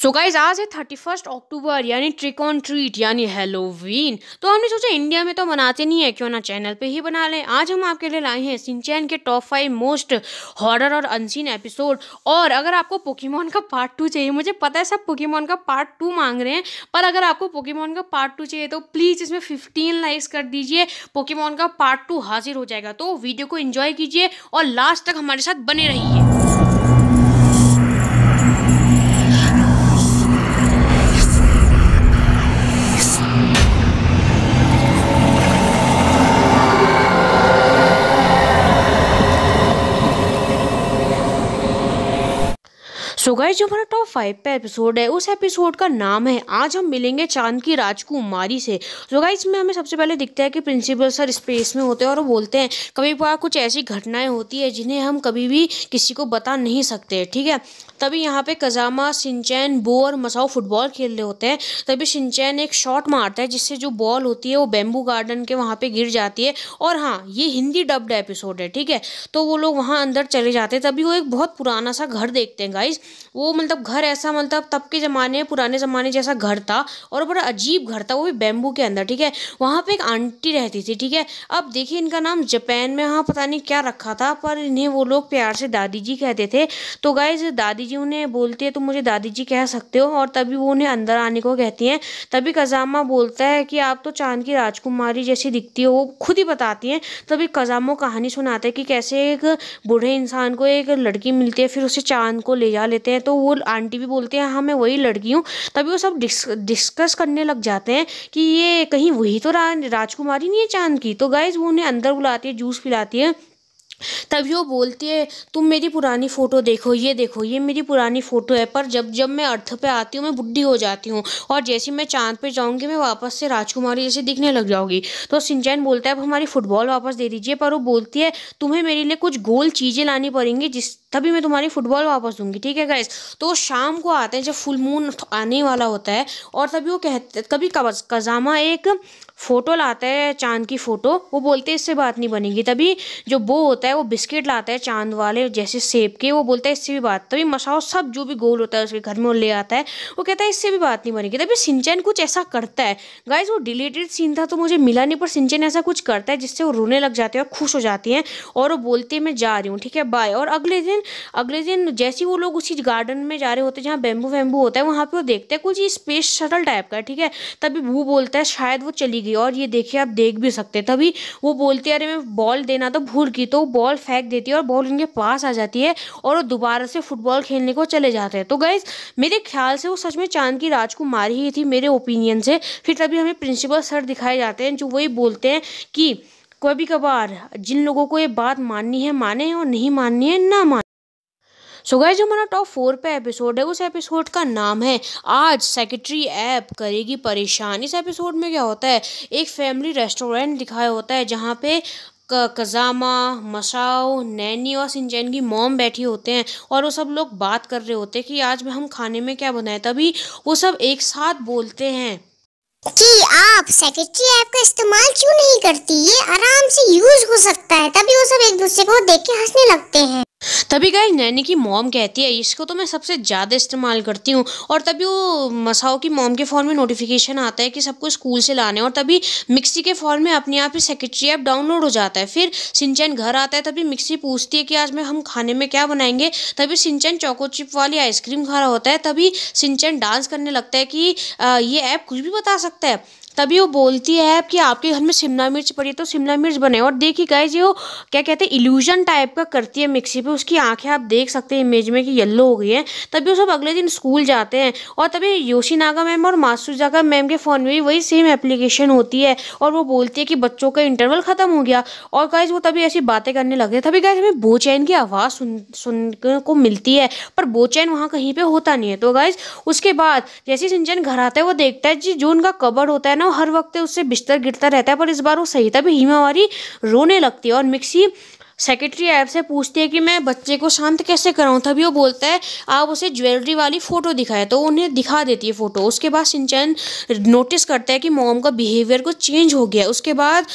So guys आज है 31 अक्टूबर यानी ट्रिक ऑन ट्रीट यानी हैलोवीन। तो हमने सोचा इंडिया में तो मनाते नहीं है, क्यों ना चैनल पे ही बना लें। आज हम आपके लिए लाए हैं शिनचैन के टॉप 5 मोस्ट हॉरर और अनसीन एपिसोड। और अगर आपको पोकेमॉन का पार्ट 2 चाहिए, मुझे पता है सब पोकेमॉन का पार्ट 2 मांग रहे हैं, पर अगर आपको पोकेमॉन का पार्ट 2 चाहिए तो प्लीज़ इसमें 15 लाइक्स कर दीजिए। पोकेमॉन का पार्ट 2 हाजिर हो जाएगा। तो वीडियो को एंजॉय कीजिए और लास्ट तक हमारे साथ बने रहिए। सो गाइस, जो हमारा टॉप 5 पे एपिसोड है, उस एपिसोड का नाम है आज हम मिलेंगे चांद की राजकुमारी से। सो गाइस, में हमें सबसे पहले दिखता है कि प्रिंसिपल सर स्पेस में होते हैं और वो बोलते हैं कभी कभार कुछ ऐसी घटनाएं होती है जिन्हें हम कभी भी किसी को बता नहीं सकते, ठीक है। तभी यहाँ पे कजामा, शिनचैन, बो और मसाओ फुटबॉल खेल रहे होते हैं। तभी शिनचैन एक शॉट मारता है जिससे जो बॉल होती है वो बैम्बू गार्डन के वहाँ पे गिर जाती है। और हाँ, ये हिंदी डब्ड एपिसोड है, ठीक है। तो वो लोग वहाँ अंदर चले जाते हैं। तभी वो एक बहुत पुराना सा घर देखते हैं गाइस। वो मतलब घर ऐसा, मतलब तब के ज़माने, पुराने ज़माने जैसा घर था और बड़ा अजीब घर था, वो भी बैम्बू के अंदर, ठीक है। वहाँ पे एक आंटी रहती थी, ठीक है। अब देखिए, इनका नाम जापान में हाँ पता नहीं क्या रखा था, पर इन्हें वो लोग प्यार से दादी जी कहते थे। तो गाइस, दादी जी उन्हें बोलती है तुम मुझे दादी जी कह सकते हो, और तभी वो उन्हें अंदर आने को कहती हैं। तभी कजामा बोलता है कि आप तो चांद की राजकुमारी जैसी दिखती हो, वो खुद ही बताती हैं। तभी कजामा कहानी सुनाते हैं कि कैसे एक बूढ़े इंसान को एक लड़की मिलती है, फिर उसे चांद को ले जा लेते हैं। तो वो आंटी भी बोलती है हाँ मैं वही लड़की हूँ। तभी वो सब डिस्कस करने लग जाते हैं कि ये कहीं वही तो राजकुमारी नहीं है चांद की। तो गाइज, वो उन्हें अंदर बुलाती है, जूस पिलाती है। तभी वो बोलती है तुम मेरी पुरानी फ़ोटो देखो, ये मेरी पुरानी फ़ोटो है, पर जब जब मैं अर्थ पे आती हूँ मैं बुढ़ी हो जाती हूँ, और जैसे मैं चांद पे जाऊँगी मैं वापस से राजकुमारी जैसे दिखने लग जाऊँगी। तो शिनचैन बोलता है अब हमारी फुटबॉल वापस दे दीजिए, पर वो बोलती है तुम्हें मेरे लिए कुछ गोल चीज़ें लानी पड़ेंगी तभी मैं तुम्हारी फुटबॉल वापस दूंगी, ठीक है गाइस। तो वो शाम को आते हैं जब फुल मून आने वाला होता है, और तभी वो कहते, कभी कजामा एक फ़ोटो लाता है, चांद की फ़ोटो। वो बोलते हैं इससे बात नहीं बनेगी। तभी जो बो होता है वो बिस्किट लाता है चांद वाले जैसे सेब के, वो बोलता है इससे भी बात। तभी मसाओ सब जो भी गोल होता है उसके घर में वो ले आता है, वो कहता है इससे भी बात नहीं बनेगी। तभी शिनचैन कुछ ऐसा करता है गाइस, वो डिलीटेड सीन था तो मुझे मिला नहीं, पर शिनचैन ऐसा कुछ करता है जिससे वो रोने लग जाते हैं और खुश हो जाती हैं, और वो बोलती है मैं जा रही हूँ, ठीक है, बाय। और अगले दिन जैसे वो लोग उसी गार्डन में जा रहे होते हैं जहाँ बैम्बू वैम्बू होता है, वहाँ पे वो देखते हैं कुछ स्पेस शटल टाइप का, ठीक है। तभी वो बोलता है शायद वो चली गई, और ये देखिए आप देख भी सकते हैं। तभी वो बोलती है अरे मैं बॉल देना तो भूल गई, तो बॉल फेंक देती है और बॉल उनके पास आ जाती है और वो दोबारा से फुटबॉल खेलने को चले जाते हैं। तो गाइज, मेरे ख्याल से वो सच में चांद की राजकुमारी ही थी, मेरे ओपिनियन से। फिर तभी हमें प्रिंसिपल सर दिखाए जाते हैं जो वही बोलते हैं कि कभी कभार जिन लोगों को ये बात माननी है माने, और नहीं माननी है ना माने। सो गाइस, जो हमारा टॉप 4 पे एपिसोड है, उस एपिसोड का नाम है आज सेक्रेटरी ऐप करेगी परेशान। इस एपिसोड में क्या होता है, एक फैमिली रेस्टोरेंट दिखाया होता है जहाँ पे कजामा, मसाओ, नैनी और शिनचैन की मॉम बैठी होते हैं, और वो सब लोग बात कर रहे होते हैं कि आज हम खाने में क्या बनाए। तभी वो सब एक साथ बोलते हैं कि आप सेक्रेटरी ऐप का इस्तेमाल क्यों नहीं करती, ये आराम से यूज हो सकता है। तभी वो सब एक दूसरे को देख के हंसने लगते हैं। तभी गाइस, नैनी की मॉम कहती है इसको तो मैं सबसे ज़्यादा इस्तेमाल करती हूँ। और तभी वो मसाओ की मॉम के फ़ोन में नोटिफिकेशन आता है कि सबको स्कूल से लाने, और तभी मिक्सी के फ़ोन में अपने आप ही सेक्रेटरी ऐप डाउनलोड हो जाता है। फिर शिनचैन घर आता है, तभी मिक्सी पूछती है कि आज हम खाने में क्या बनाएंगे। तभी शिनचैन चोको चिप वाली आइसक्रीम खा रहा होता है। तभी शिनचैन डांस करने लगता है कि ये ऐप कुछ भी बता सकता है। तभी वो बोलती है कि आपके घर में शिमला मिर्च पड़ी है तो शिमला मिर्च बनाए। और देखिए गाइस, ये वो क्या कहते हैं इल्यूजन टाइप का करती है मिक्सी पे, उसकी आंखें आप देख सकते हैं इमेज में कि येलो हो गई है। तभी वो सब अगले दिन स्कूल जाते हैं, और तभी योशिनागा मैम और मात्सुजागा मैम के फ़ोन में भी वही सेम एप्लीकेशन होती है, और वो बोलती है कि बच्चों का इंटरवल ख़त्म हो गया। और गाइस, वो तभी ऐसी बातें करने लगते हैं। तभी गाइस, हमें बोचैन की आवाज़ सुनने को मिलती है, पर बोचैन वहाँ कहीं पर होता नहीं है। तो गाइस, उसके बाद जैसे शिनचैन घर आता है, वो देखता है जी जो उनका कबर्ड होता है ना, हर वक्त उससे बिस्तर गिरता रहता है, पर इस बार वो सही था। भी हिमावारी रोने लगती है और मिक्सी सेक्रेटरी ऐप से पूछती है कि मैं बच्चे को शांत कैसे कराऊं। तभी वो बोलता है आप उसे ज्वेलरी वाली फ़ोटो दिखाए, तो उन्हें दिखा देती है फ़ोटो। उसके बाद शिनचैन नोटिस करता है कि मॉम का बिहेवियर कुछ चेंज हो गया। उसके बाद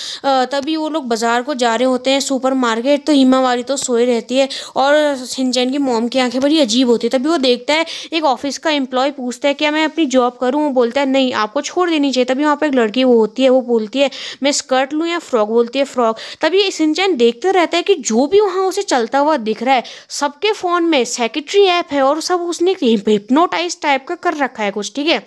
तभी वो लोग बाज़ार को जा रहे होते हैं, सुपरमार्केट। तो हिमावारी तो सोए रहती है और शिनचैन की मॉम की आंखें बड़ी अजीब होती है। तभी वो देखता है एक ऑफिस का एम्प्लॉय पूछता है क्या मैं अपनी जॉब करूँ। वो बोलता है नहीं, आपको छोड़ देनी चाहिए। तभी वहाँ पर एक लड़की वो होती है, वो बोलती है मैं स्कर्ट लूँ या फ्रॉक। बोलती है फ्रॉक। तभी शिनचैन देखते रहता है कि जो भी वहाँ उसे चलता हुआ दिख रहा है सबके फ़ोन में सेक्रेटरी ऐप है और सब उसने हिप्नोटाइज टाइप का कर रखा है कुछ, ठीक है।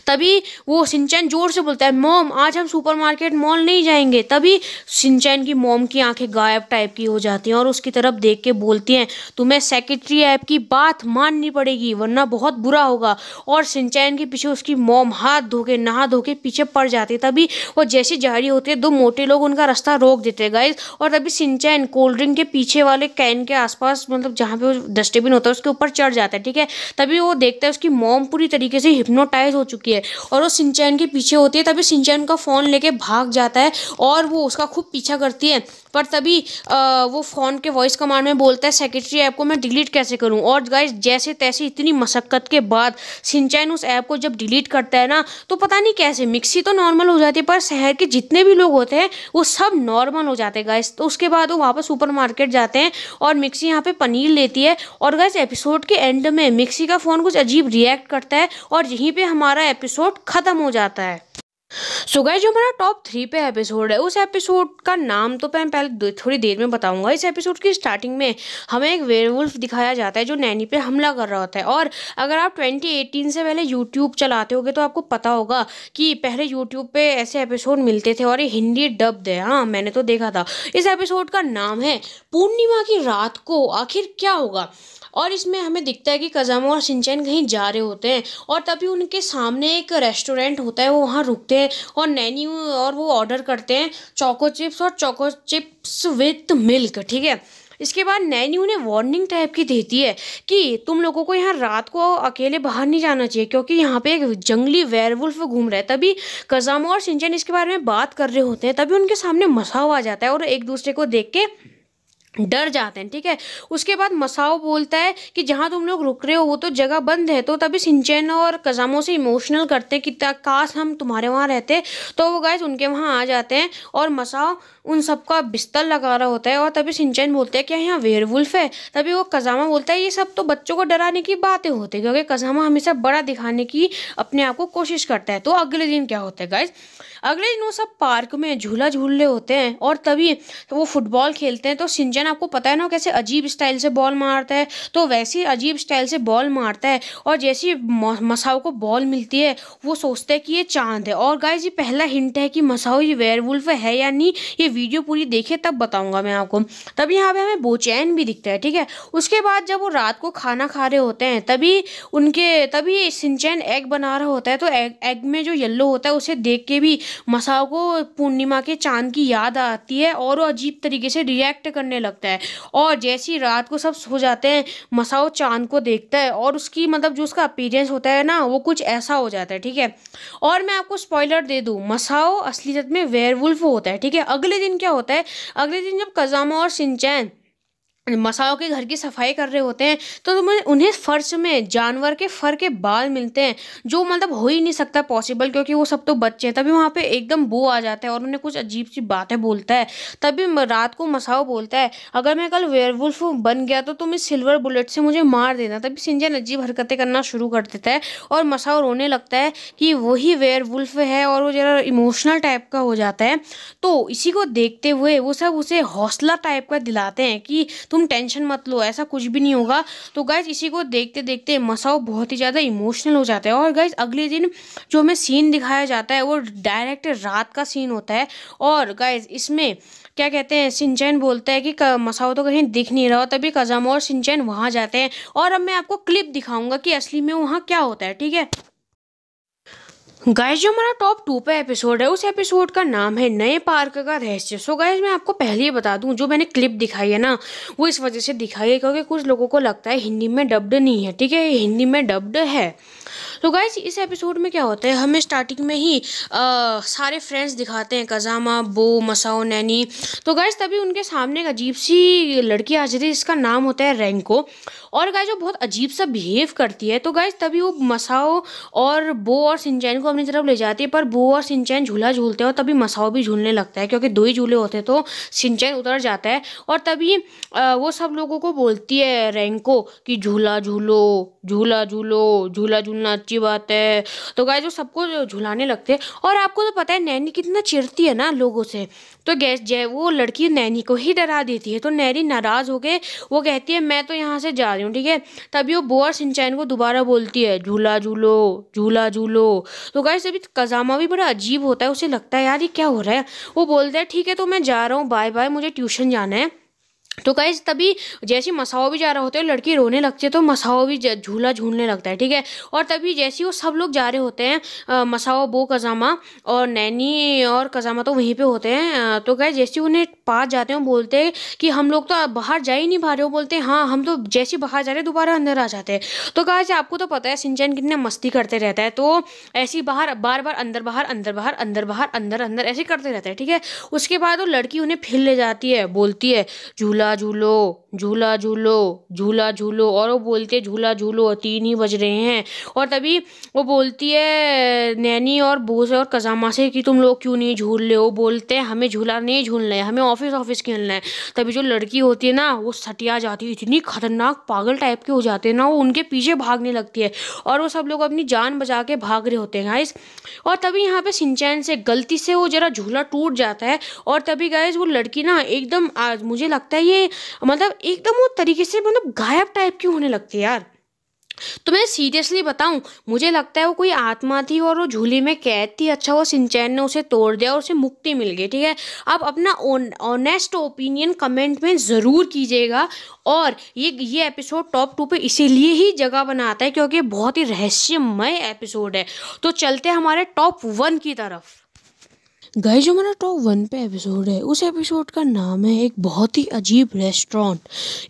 तभी वो शिनचैन जोर से बोलता है मॉम आज हम सुपरमार्केट मॉल नहीं जाएंगे। तभी शिनचैन की मॉम की आंखें गायब टाइप की हो जाती हैं और उसकी तरफ देख के बोलती हैं तुम्हें सेक्रेटरी ऐप की बात माननी पड़ेगी वरना बहुत बुरा होगा। और शिनचैन के पीछे उसकी मॉम हाथ धो के नहा धो के पीछे पड़ जाती है। तभी वो जैसी जा रही होती है दो मोटे लोग उनका रास्ता रोक देते हैं गाइस। और तभी शिनचैन कोल्ड ड्रिंक के पीछे वाले कैन के आसपास, मतलब जहाँ पे डस्टबिन होता है उसके ऊपर चढ़ जाता है, ठीक है। तभी वो देखता है उसकी मॉम पूरी तरीके से हिप्नोटाइज हो चुकी है और वो शिनचैन के पीछे होती है। तभी शिनचैन का फ़ोन लेके भाग जाता है और वो उसका खूब पीछा करती है। पर तभी वो फ़ोन के वॉइस कमांड में बोलता है सेक्रेटरी ऐप को मैं डिलीट कैसे करूं। और गाइस जैसे तैसे इतनी मशक्क़त के बाद शिनचैन उस ऐप को जब डिलीट करता है ना, तो पता नहीं कैसे मिक्सी तो नॉर्मल हो जाती है पर शहर के जितने भी लोग होते हैं वो सब नॉर्मल हो जाते हैं गाइस। तो उसके बाद वो वापस सुपरमार्केट जाते हैं और मिक्सी यहाँ पे पनीर लेती है। और गाइस एपिसोड के एंड में मिक्सी का फ़ोन कुछ अजीब रिएक्ट करता है और यहीं पे हमारा एपिसोड ख़त्म हो जाता है। सो गाइस जो हमारा टॉप 3 पे एपिसोड है उस एपिसोड का नाम तो मैं पहले थोड़ी देर में बताऊंगा। इस एपिसोड की स्टार्टिंग में हमें एक वेयरवुल्फ दिखाया जाता है जो नैनी पे हमला कर रहा होता है। और अगर आप 2018 से पहले यूट्यूब चलाते होगे तो आपको पता होगा कि पहले यूट्यूब पे ऐसे एपिसोड मिलते थे और ये हिंदी डब्ड है। हाँ मैंने तो देखा था। इस एपिसोड का नाम है पूर्णिमा की रात को आखिर क्या होगा। और इसमें हमें दिखता है कि कज़ामा और शिनचैन कहीं जा रहे होते हैं और तभी उनके सामने एक रेस्टोरेंट होता है, वो वहाँ रुकते हैं और नैनी और वो ऑर्डर करते हैं चोको चिप्स और चोको चिप्स विथ मिल्क, ठीक है। इसके बाद नैनी उन्हें वार्निंग टाइप की देती है कि तुम लोगों को यहाँ रात को अकेले बाहर नहीं जाना चाहिए क्योंकि यहाँ पे एक जंगली वेयरवुल्फ घूम रहा है। तभी कज़ामा और शिनचैन इसके बारे में बात कर रहे होते हैं। तभी उनके सामने मसाओ आ जाता है और एक दूसरे को देख के डर जाते हैं, ठीक है। उसके बाद मसाओ बोलता है कि जहाँ तुम लोग रुक रहे हो वो तो जगह बंद है। तो तभी शिनचैन और कज़ामो से इमोशनल करते कि काश हम तुम्हारे वहाँ रहते। तो वो गाइस उनके वहाँ आ जाते हैं और मसाओ उन सबका बिस्तर लगा रहा होता है। और तभी शिनचैन बोलते हैं क्या यहाँ वेयरवुल्फ है। तभी वो कज़ामा बोलता है ये सब तो बच्चों को डराने की बातें होती है क्योंकि कज़ामा हमेशा बड़ा दिखाने की अपने आप को कोशिश करता है। तो अगले दिन क्या होता है गाइस, अगले दिन वो सब पार्क में झूला झूल रहे होते हैं और तभी तो वो फुटबॉल खेलते हैं। तो शिनचैन आपको पता है ना कैसे अजीब स्टाइल से बॉल मारता है, तो वैसे ही अजीब स्टाइल से बॉल मारता है और जैसी मसाओ को बॉल मिलती है वो सोचता है कि ये चांद है। और गाइस ये पहला हिंट है कि मसाओ ये वेयरवुल्फ है या नहीं, ये वीडियो पूरी देखिए तब बताऊंगा मैं आपको। तभी यहाँ पे हमें बोचैन भी दिखता है, ठीक है। उसके बाद जब वो रात को खाना खा रहे होते हैं तभी शिनचैन एग बना रहा होता है। तो एग में जो येलो होता है उसे देख के भी मसाओ को पूर्णिमा के चांद की याद आती है और वो अजीब तरीके से रिएक्ट करने लगता है। और जैसी रात को सब सो जाते हैं मसाओ चांद को देखता है और उसकी मतलब जो उसका अपीयरेंस होता है ना वो कुछ ऐसा हो जाता है, ठीक है। और मैं आपको स्पॉइलर दे दूं, मसाओ असलियत में वेयरवुल्फ होता है, ठीक है। अगले दिन क्या होता है, अगले दिन जब कज़ामा और शिनचैन मसाओ के घर की सफाई कर रहे होते हैं तो उन्हें फर्श में जानवर के फर के बाल मिलते हैं जो मतलब हो ही नहीं सकता पॉसिबल क्योंकि वो सब तो बच्चे हैं। तभी वहाँ पे एकदम बो आ जाता है और उन्हें कुछ अजीब सी बातें बोलता है। तभी रात को मसाओ बोलता है अगर मैं कल वेयरवुल्फ बन गया तो तुम इस सिल्वर बुलेट से मुझे मार देना। तभी शिनचैन अजीब हरकतें करना शुरू कर देता है और मसाओ रोने लगता है कि वही वेयरवुल्फ है और वो जरा इमोशनल टाइप का हो जाता है। तो इसी को देखते हुए वो सब उसे हौसला टाइप का दिलाते हैं कि तुम टेंशन मत लो, ऐसा कुछ भी नहीं होगा। तो गाइज इसी को देखते देखते मसाओ बहुत ही ज़्यादा इमोशनल हो जाता है। और गाइज अगले दिन जो हमें सीन दिखाया जाता है वो डायरेक्ट रात का सीन होता है। और गाइज इसमें क्या कहते हैं, शिनचैन बोलता है कि मसाओ तो कहीं दिख नहीं रहा। तभी कज़ामा और शिनचैन वहाँ जाते हैं और अब मैं आपको क्लिप दिखाऊंगा कि असली में वहाँ क्या होता है, ठीक है। गाइस जो हमारा टॉप 2 पे एपिसोड है उस एपिसोड का नाम है नए पार्क का रहस्य। सो गाइस मैं आपको पहले ही बता दूं जो मैंने क्लिप दिखाई है ना वो इस वजह से दिखाई है क्योंकि कुछ लोगों को लगता है हिंदी में डब्ड नहीं है, ठीक है, ये हिंदी में डब्ड है। तो गाइस इस एपिसोड में क्या होता है, हमें स्टार्टिंग में ही सारे फ्रेंड्स दिखाते हैं, कज़ामा, बो, मसाओ, नैनी। तो गाइस तभी उनके सामने एक अजीब सी लड़की आ जाती है जिसका नाम होता है रेंको, और गाइस जो बहुत अजीब सा बिहेव करती है। तो गाइस तभी वो मसाओ और बो और शिनचैन को अपनी तरफ ले जाती है, पर बो और शिनचैन झूला झूलते हैं और तभी मसाओ भी झूलने लगता है, क्योंकि 2 ही झूले होते हैं। तो शिनचैन उतर जाता है और तभी वो सब लोगों को बोलती है रेंको कि झूला झूलो, झूला झूलो, झूला झूलना अच्छी बात है। तो गाइस वो सबको झुलाने लगते हैं। और आपको तो पता है नैनी कितना चिढ़ती है ना लोगों से, तो गैस वो लड़की नैनी को ही डरा देती है। तो नैनी नाराज़ हो के वो कहती है मैं तो यहाँ से जा रही हूँ, ठीक है। तभी वो बो और शिनचैन को दोबारा बोलती है झूला झूलो, झूला झूलो। तो गाइस अभी कज़ामा भी बड़ा अजीब होता है, उसे लगता है यार ये क्या हो रहा है। वो बोलता है ठीक है तो मैं जा रहा हूँ, बाय बाय, मुझे ट्यूशन जाना है। तो गाइस तभी जैसे मसाओ भी जा रहा होता है, लड़की रोने लगती है, तो मसाओ भी झूला झूलने लगता है, ठीक है। और तभी जैसे वो सब लोग जा रहे होते हैं, मसाओ, बो, कज़ामा और नैनी और कज़ामा तो वहीं पे होते हैं। तो गाइस जैसे उन्हें पास जाते हैं वो बोलते हैं कि हम लोग तो बाहर जा ही नहीं पा रहे हो। बोलते हैं हाँ हम तो जैसे बाहर जा रहे हैं दोबारा अंदर आ जाते हैं। तो गाइस आपको तो पता है शिनचैन कितने मस्ती करते रहता है, तो ऐसे ही बाहर बार बार अंदर बाहर अंदर बाहर अंदर बाहर अंदर अंदर ऐसे करते रहता है, ठीक है। उसके बाद वो लड़की उन्हें फिर ले जाती है, बोलती है झूला झूलो, झूला झूलो, झूला झूलो, और वो बोलती है झूला झूलो, 3 ही बज रहे हैं। और तभी वो बोलती है नैनी और बो से और कज़ामा से कि तुम लोग क्यों नहीं झूल रहे हो। बोलते हैं हमें झूला नहीं झूलना है, हमें ऑफिस खेलना है। तभी जो लड़की होती है ना वो सटिया जाती है, इतनी खतरनाक पागल टाइप के हो जाते हैं ना, वो उनके पीछे भागने लगती है और वो सब लोग अपनी जान बचा के भाग रहे होते हैं गाइस। और तभी यहाँ पे शिनचैन से गलती से वो जरा झूला टूट जाता है, और तभी गाइस वो लड़की ना एकदम मुझे लगता है ये मतलब एकदम वो तरीके से मतलब गायब टाइप की होने लगती है यार। तो मैं सीरियसली बताऊं, मुझे लगता है वो कोई आत्मा थी और वो झूले में कैद थी। अच्छा वो शिनचैन ने उसे तोड़ दिया और उसे मुक्ति मिल गई, ठीक है। आप अपना ऑनेस्ट ओपिनियन कमेंट में ज़रूर कीजिएगा। और ये एपिसोड टॉप 2 पे इसीलिए ही जगह बनाता है क्योंकि बहुत ही रहस्यमय एपिसोड है। तो चलते हैं हमारे टॉप 1 की तरफ। गाइस जो हमारा टॉप 1 पे एपिसोड है, उस एपिसोड का नाम है एक बहुत ही अजीब रेस्टोरेंट।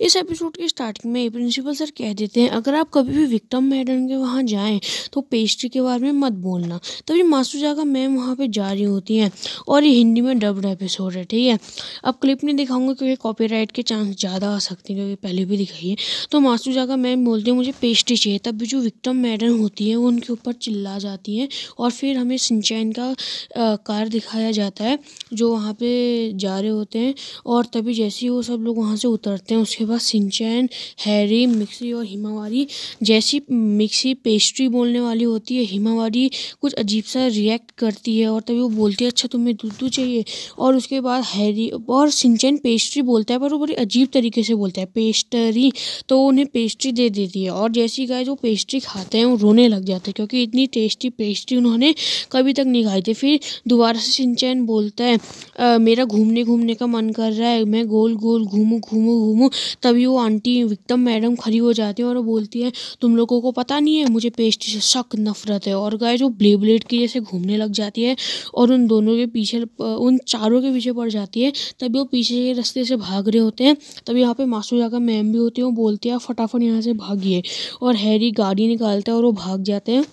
इस एपिसोड की स्टार्टिंग में प्रिंसिपल सर कह देते हैं अगर आप कभी भी विक्टम मैडम के वहाँ जाएं तो पेस्ट्री के बारे में मत बोलना। तभी मासूजागा मैम वहाँ पे जा रही होती हैं और ये हिंदी में डब्ड एपिसोड है, ठीक है। अब क्लिप नहीं दिखाऊंगा क्योंकि कॉपीराइट के चांस ज़्यादा आ सकते हैं, क्योंकि पहले भी दिखाई है। तो मासूजागा मैम बोलती है मुझे पेस्ट्री चाहिए। तब जो विक्टम मैडम होती है वो उनके ऊपर चिल्ला जाती हैं और फिर हमें शिनचैन का कार दिखाया जाता है जो वहाँ पे जा रहे होते हैं। और तभी जैसे ही वो सब लोग वहाँ से उतरते हैं उसके बाद शिनचैन, हैरी, मिक्सी और हिमावारी, जैसी मिक्सी पेस्ट्री बोलने वाली होती है, हिमावारी कुछ अजीब सा रिएक्ट करती है और तभी वो बोलती है अच्छा तुम्हें दूध चाहिए। और उसके बाद हैरी और शिनचैन पेस्ट्री बोलता है पर वो बड़ी अजीब तरीके से बोलता है पेस्ट्री, तो उन्हें पेस्ट्री दे देती है। और जैसी गाय जो पेस्ट्री खाते हैं वो रोने लग जाते हैं क्योंकि इतनी टेस्टी पेस्ट्री उन्होंने कभी तक नहीं खाई थी। फिर दोबारा से शिनचैन बोलता है मेरा घूमने का मन कर रहा है, मैं गोल गोल घूमूं। तभी वो आंटी विक्टम मैडम खड़ी हो जाती है और वो बोलती है तुम लोगों को पता नहीं है मुझे पेस्ट्री से सख्त नफरत है। और गाय जो ब्लेड की जैसे घूमने लग जाती है और उन दोनों के पीछे, उन चारों के पीछे पड़ जाती है। तभी वो पीछे के रास्ते से भाग रहे होते हैं। तभी यहाँ पे मासूजागा मैम भी होती है, वो बोलती है फटाफट यहाँ से भागिए। और हैरी गाड़ी निकालता है और वो भाग जाते हैं।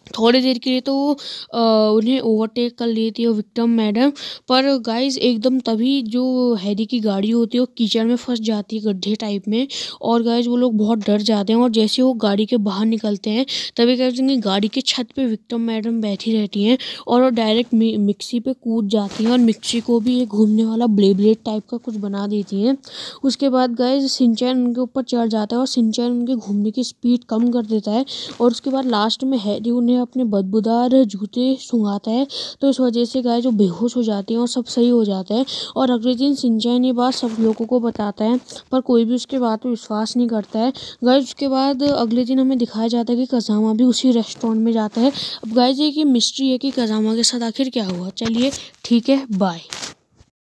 थोड़ी देर के लिए तो उन्हें ओवरटेक कर लेती है विक्टम मैडम, पर गाइस एकदम तभी जो हैरी की गाड़ी होती है वो कीचड़ में फंस जाती है गड्ढे टाइप में। और गाइस वो लोग बहुत डर जाते हैं और जैसे वो गाड़ी के बाहर निकलते हैं तभी गाइस उनकी गाड़ी के छत पे विक्टम मैडम बैठी रहती हैं और वो डायरेक्ट मिक्सी पे कूद जाती हैं और मिक्सी को भी एक घूमने वाला ब्लेड टाइप का कुछ बना देती हैं। उसके बाद गाइस शिनचैन उनके ऊपर चढ़ जाता है और शिनचैन उनके घूमने की स्पीड कम कर देता है। और उसके बाद लास्ट में हैरी उन्हें अपने बदबूदार जूते सुंघाता है, तो इस वजह से गाय जो बेहोश हो जाती हैं और सब सही हो जाता है। और अगले दिन शिनचैन ये बात सब लोगों को बताता है पर कोई भी उसके बात पर विश्वास नहीं करता है। गाइस उसके बाद अगले दिन हमें दिखाया जाता है कि कज़ामा भी उसी रेस्टोरेंट में जाता है। अब गाइस ये कि मिस्ट्री है कि कज़ामा के साथ आखिर क्या हुआ। चलिए ठीक है, बाय।